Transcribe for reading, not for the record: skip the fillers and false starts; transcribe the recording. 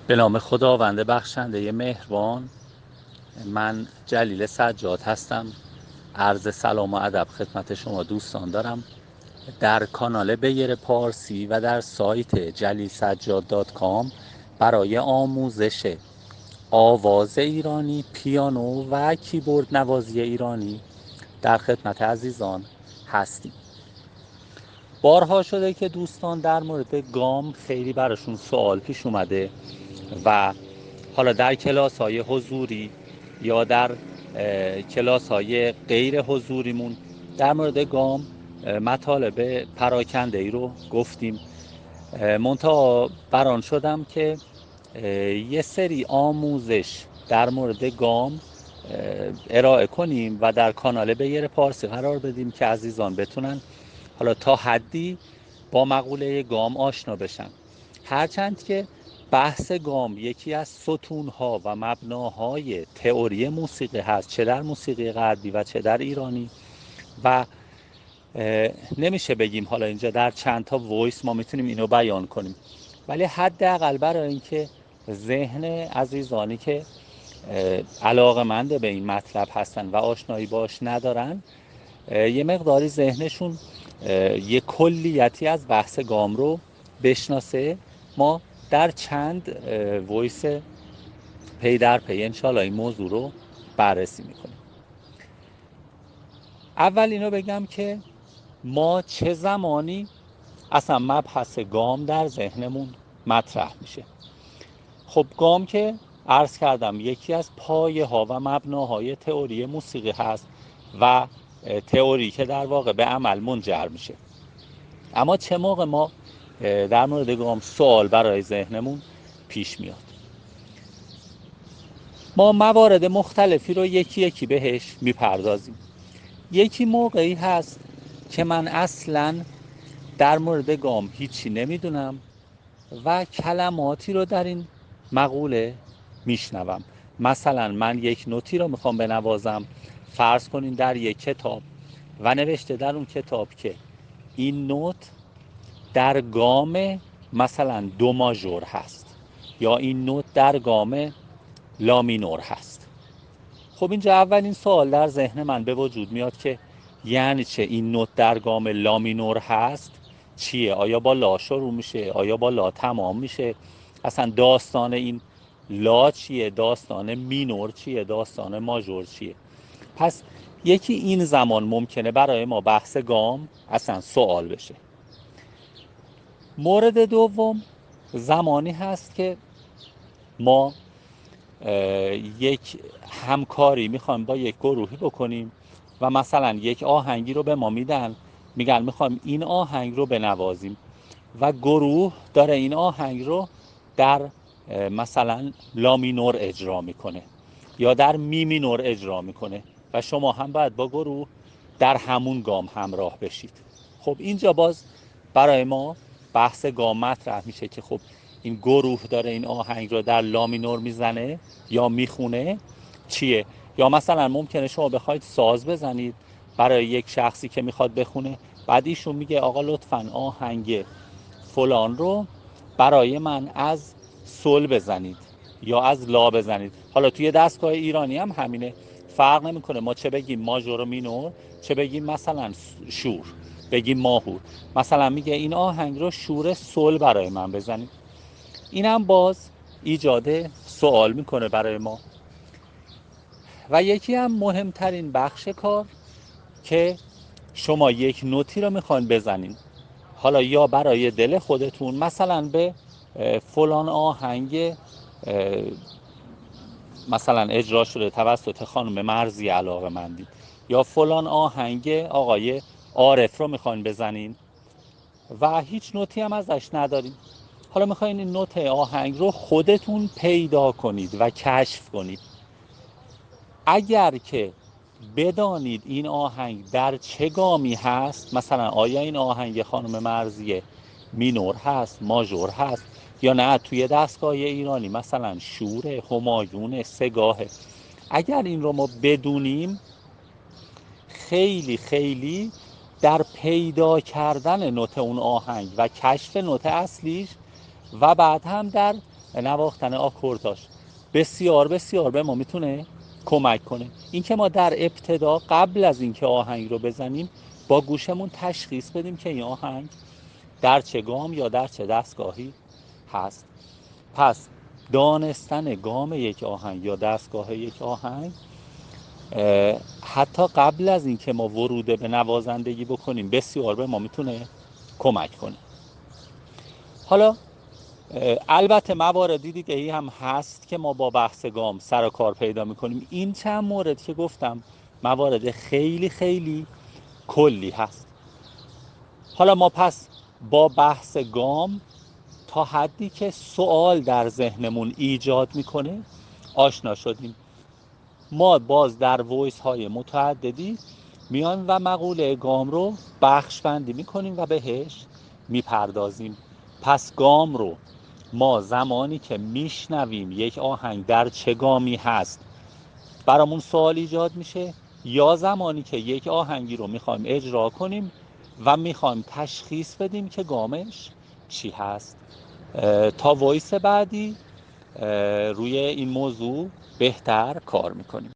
به نام خداوند بخشنده مهربان. من جلیل سجاد هستم. عرض سلام و ادب خدمت شما دوستان دارم. در کانال بیر پارسی و در سایت جلیلسجاد.com برای آموزش آواز ایرانی، پیانو و کیبورد نوازی ایرانی در خدمت عزیزان هستیم. بارها شده که دوستان در مورد گام خیلی براشون سوال پیش اومده و حالا در کلاس های حضوری یا در کلاس های غیر حضوریمون در مورد گام مطالب پراکنده ای رو گفتیم. منتها بران شدم که یه سری آموزش در مورد گام ارائه کنیم و در کانال بیر پارسی قرار بدیم که عزیزان بتونن حالا تا حدی با مقوله گام آشنا بشن. هرچند که بحث گام یکی از ستونها و مبناهای تئوری موسیقی هست، چه در موسیقی غربی و چه در ایرانی، و نمیشه بگیم حالا اینجا در چند تا وایس ما میتونیم اینو بیان کنیم، ولی حداقل برای اینکه ذهن عزیزانی که علاقه‌مند به این مطلب هستن و آشنایی باش ندارن یه مقداری ذهنشون یه کلیتی از بحث گام رو بشناسه، ما در چند وایس پی در پی انشالله این موضوع رو بررسی میکنیم. اول اینو بگم که ما چه زمانی اصلا مبحث گام در ذهنمون مطرح میشه. خب گام که عرض کردم یکی از پایه ها و مبناهای تئوری موسیقی هست و تئوری که در واقع به عمل منجر میشه. اما چه موقع ما در مورد گام سوال برای ذهنمون پیش میاد؟ ما موارد مختلفی رو یکی یکی بهش میپردازیم. یکی موقعی هست که من اصلاً در مورد گام هیچی نمیدونم و کلماتی رو در این مقوله میشنوم. مثلا من یک نوتی رو میخوام بنوازم، فرض کنین در یک کتاب و نوشته در اون کتاب که این نوت در گام مثلا دو ماژور هست یا این نوت در گام لا مینور هست. خب اینجا اولین سوال در ذهن من به وجود میاد که یعنی چه این نوت در گام لا مینور هست چیه؟ آیا با لا شروع میشه؟ آیا با لا تمام میشه؟ اصلا داستان این لا چیه؟ داستان مینور چیه؟ داستان ماژور چیه؟ پس یکی این زمان ممکنه برای ما بحث گام اصلا سوال بشه. مورد دوم زمانی هست که ما یک همکاری میخوایم با یک گروهی بکنیم و مثلا یک آهنگی رو به ما میدن، میگن میخوایم این آهنگ رو بنوازیم و گروه داره این آهنگ رو در مثلا لا مینور اجرا میکنه یا در می مینور اجرا میکنه و شما هم باید با گروه در همون گام همراه بشید. خب اینجا باز برای ما بحث گام مطرح میشه که خب این گروه داره این آهنگ رو در لا مینور میزنه یا میخونه چیه؟ یا مثلا ممکنه شما بخواید ساز بزنید برای یک شخصی که میخواد بخونه، بعد ایشون میگه آقا لطفاً آهنگ فلان رو برای من از سل بزنید یا از لا بزنید. حالا توی دستگاه ایرانی هم همینه، فرق نمیکنه ما چه بگیم ماژور و مینور، چه بگیم مثلا شور، بگیم ماهور. مثلا میگه این آهنگ رو شور سل برای من بزنید. اینم باز ایجاد سوال میکنه برای ما. و یکی هم مهمترین بخش کار که شما یک نوتی رو میخواین بزنین، حالا یا برای دل خودتون مثلا به فلان آهنگ مثلا اجرا شده توسط خانم مرزی علاقه‌مندید یا فلان آهنگ آقای عارف رو میخواین بزنین و هیچ نوتی هم ازش ندارین. حالا میخواین این نوت آهنگ رو خودتون پیدا کنید و کشف کنید. اگر که بدانید این آهنگ در چه گامی هست، مثلا آیا این آهنگ خانم مرزی مینور هست، ماژور هست، یا نه توی دستگاه ایرانی مثلا شور، همایون، سگاهه، اگر این رو ما بدونیم خیلی خیلی در پیدا کردن نوت اون آهنگ و کشف نوت اصلیش و بعد هم در نواختن آکورداش بسیار بسیار به ما میتونه کمک کنه. این که ما در ابتدا قبل از اینکه آهنگ رو بزنیم با گوشمون تشخیص بدیم که این آهنگ در چه گام یا در چه دستگاهی هست. پس دانستن گام یک آهنگ یا دستگاه یک آهنگ حتی قبل از اینکه ما ورود به نوازندگی بکنیم بسیار به ما میتونه کمک کنه. حالا البته مواردی دیگه ای هم هست که ما با بحث گام سر و کار پیدا میکنیم. این چند مورد که گفتم موارد خیلی خیلی کلی هست. حالا ما پس با بحث گام تا حدی که سوال در ذهنمون ایجاد میکنه آشنا شدیم. ما باز در وایس های متعددی میایم و مقوله گام رو بخش بندی میکنیم و بهش میپردازیم. پس گام رو ما زمانی که میشنویم یک آهنگ در چه گامی هست برامون سوال ایجاد میشه، یا زمانی که یک آهنگی رو میخوایم اجرا کنیم و میخوایم تشخیص بدیم که گامش چی هست. تا وایس بعدی روی این موضوع بهتر کار میکنیم.